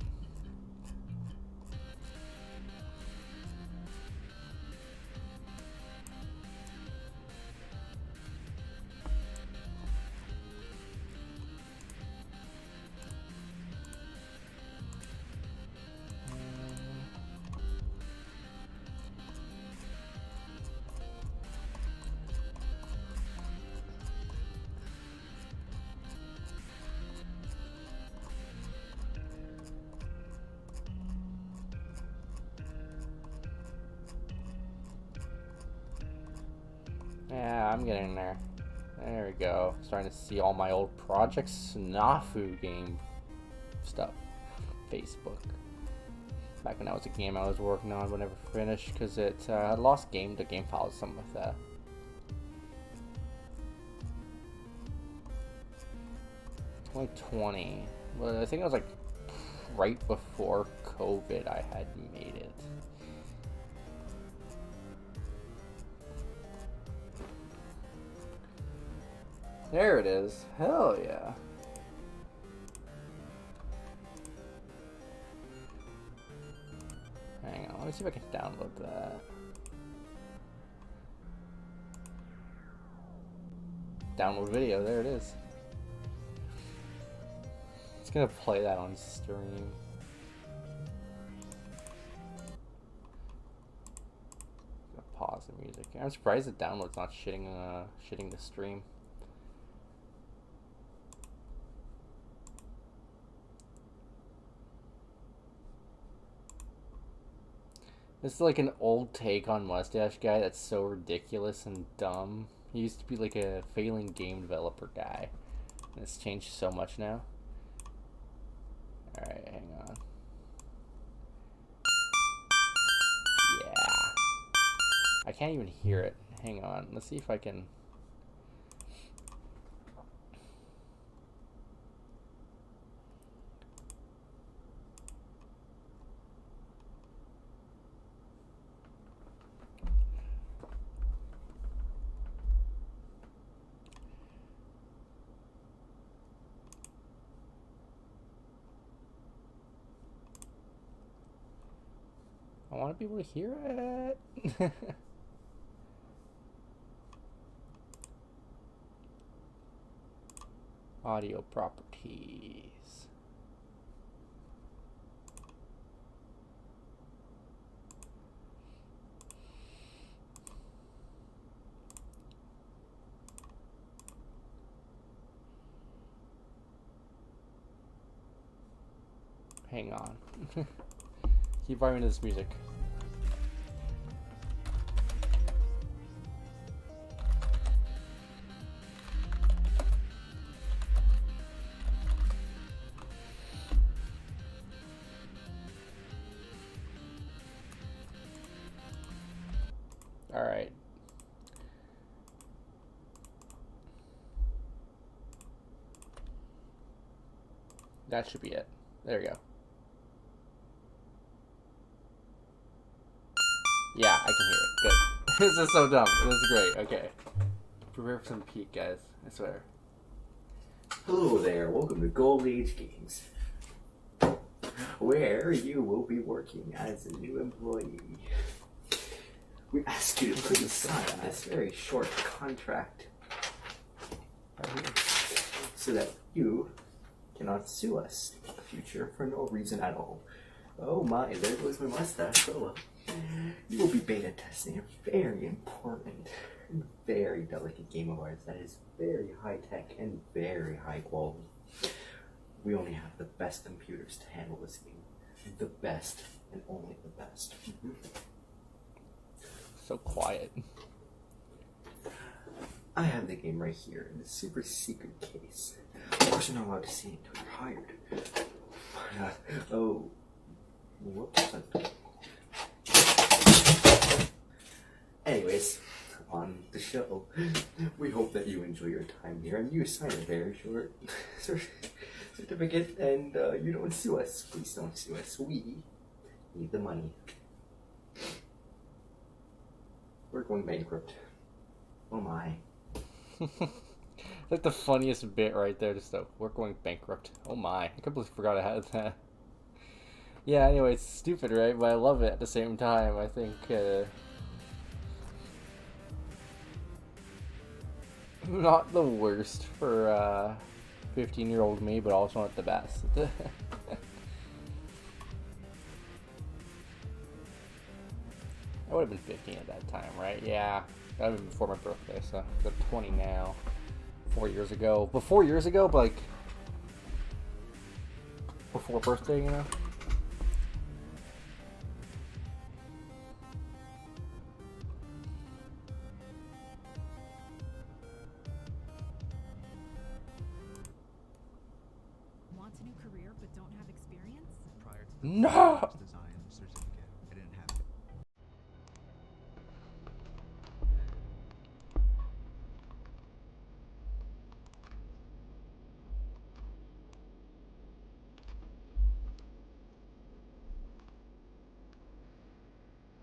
Yeah, I'm getting there. There we go. Starting to see all my old projects. Snafu game stuff. Facebook. Back when that was a game I was working on but never finished because it had lost the game files, something like that. Only 20. But I think it was like right before COVID I had made it. There it is. Hell yeah. Hang on, let me see if I can download that. Download video, there it is. It's gonna play that on stream. Pause the music. I'm surprised the download's not shitting the stream. This is like an old take on Mustache Guy that's so ridiculous and dumb. He used to be like a failing game developer guy. And it's changed so much now. Alright, hang on. Yeah. I can't even hear it. Hang on. Let's see if I can... I want to be able to hear it. Audio properties. Hang on. Keep vibing to this music. Alright. That should be it. There we go. Yeah, I can hear it. Good. This is so dumb. This is great. Okay. Prepare for some peak, guys. I swear. Hello there, welcome to Gold Age Games, where you will be working as a new employee. We ask you to please sign this very short contract so that you cannot sue us in the future for no reason at all. Oh my, there goes my mustache. Oh well. You will be beta testing a very important and very delicate game of ours that is very high tech and very high quality. We only have the best computers to handle this game. The best and only the best. So quiet. I have the game right here in the super secret case. Of course, you're not allowed to see it until you're hired. Oh, whoops. Anyways, on the show, we hope that you enjoy your time here and you sign a very short certificate and you don't sue us. Please don't sue us. We need the money. We're going bankrupt. Oh my. Like the funniest bit right there, just we're going bankrupt. Oh my. I completely forgot I had that. Yeah, anyway, it's stupid, right? But I love it at the same time. I think, not the worst for 15-year-old me, but also not the best. I would have been 15 at that time, right? Yeah, that would have been before my birthday, so I'm 20 now. 4 years ago. But 4 years ago, but like before birthday, you know? Want a new career but don't have experience? Prior to the No! design certificate, I didn't have it.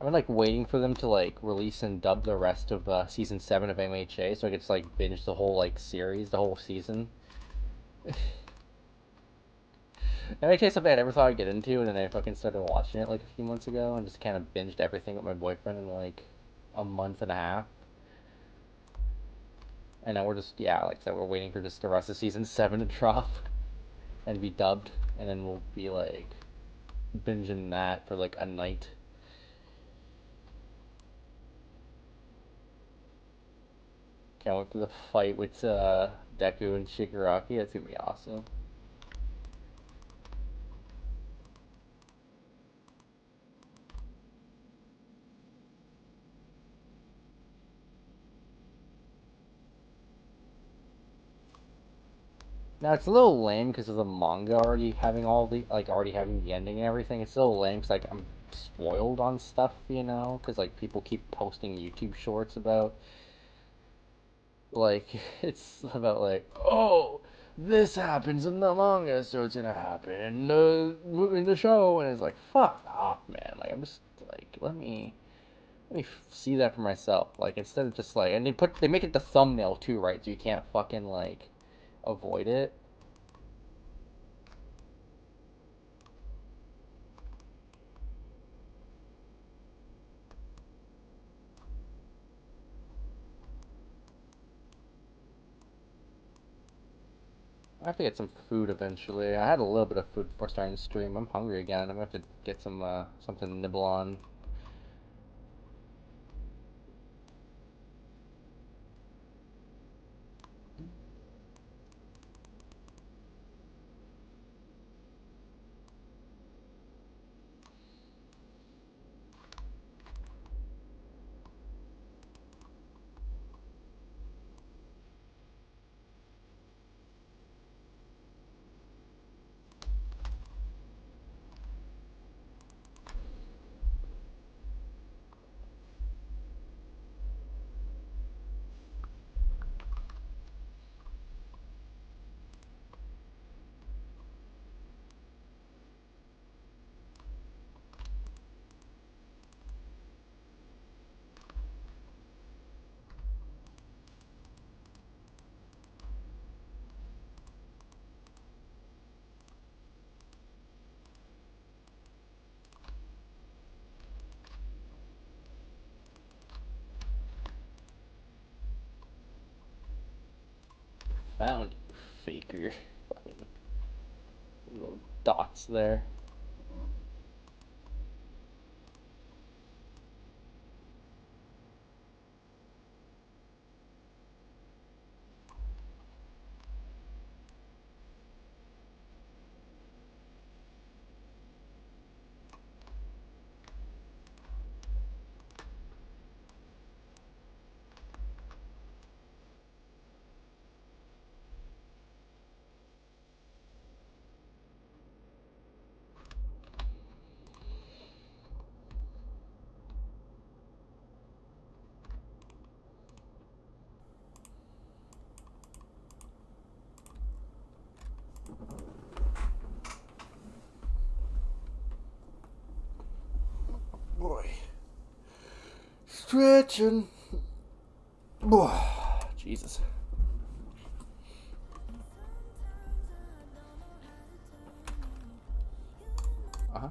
I've been like waiting for them to like release and dub the rest of season 7 of MHA so I could just like binge the whole like series, the whole season. MHA is something I never thought I'd get into, and then I fucking started watching it like a few months ago and just kind of binged everything with my boyfriend in like a month and a half. And now we're just, yeah, like I said, we're waiting for just the rest of season 7 to drop and be dubbed, and then we'll be like binging that for like a night. Can't wait for the fight with Deku and Shigaraki. That's gonna be awesome. Now it's a little lame because of the manga already having all the already having the ending and everything. It's a little lame because like I'm spoiled on stuff, you know, because like people keep posting YouTube shorts about like it's about like, oh, this happens in the manga, so it's gonna happen in the show, and it's like, fuck off, man. Like I'm just like let me see that for myself. Like instead of just like, and they make it the thumbnail too, right? So you can't fucking like avoid it. I have to get some food eventually. I had a little bit of food before starting to stream. I'm hungry again. I'm gonna have to get some something to nibble on. Found you, faker. Fucking little dots there. Boy. Stretching. Jesus. Uh-huh.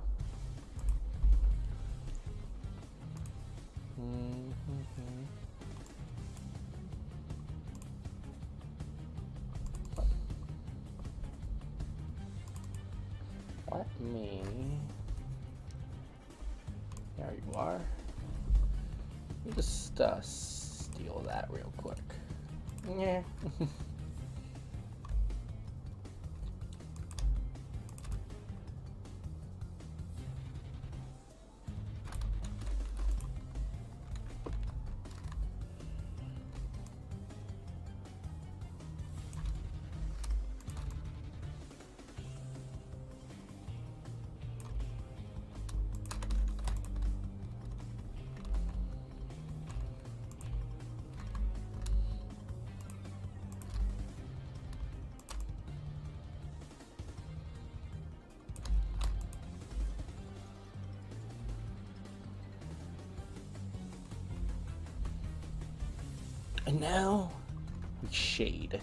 Let me... There you are. Let me just steal that real quick. Yeah. And now we shade.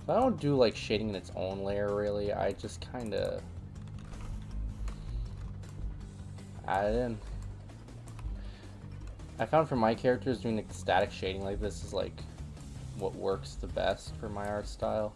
I don't do like shading in its own layer really. I just kind of add it in. I found for my characters doing like static shading like this is like what works the best for my art style.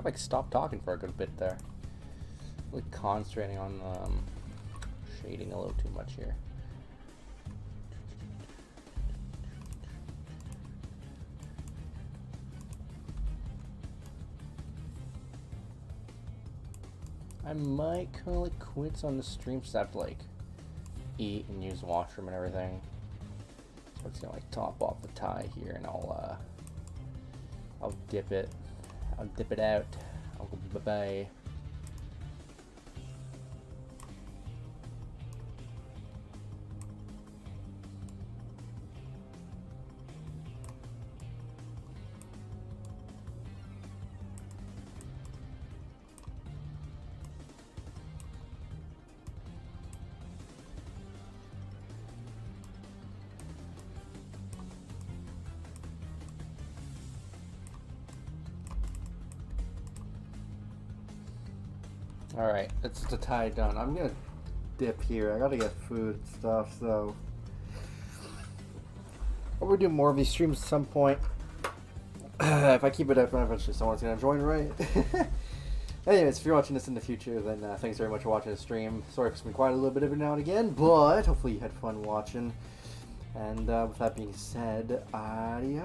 I've like stopped talking for a good bit there. Really concentrating on shading a little too much here. I might kind of like quit on the stream so I have to like eat and use the washroom and everything. So it's gonna like top off the tie here, and I'll dip it. I'll dip it out. I'll go bye bye. Alright, that's the tie done. I'm gonna dip here. I gotta get food and stuff, so we'll do more of these streams at some point. If I keep it open, eventually someone's gonna join, right? Anyways, if you're watching this in the future, then thanks very much for watching the stream. Sorry if it's been quiet a little bit every now and again, but hopefully you had fun watching. And with that being said, adios.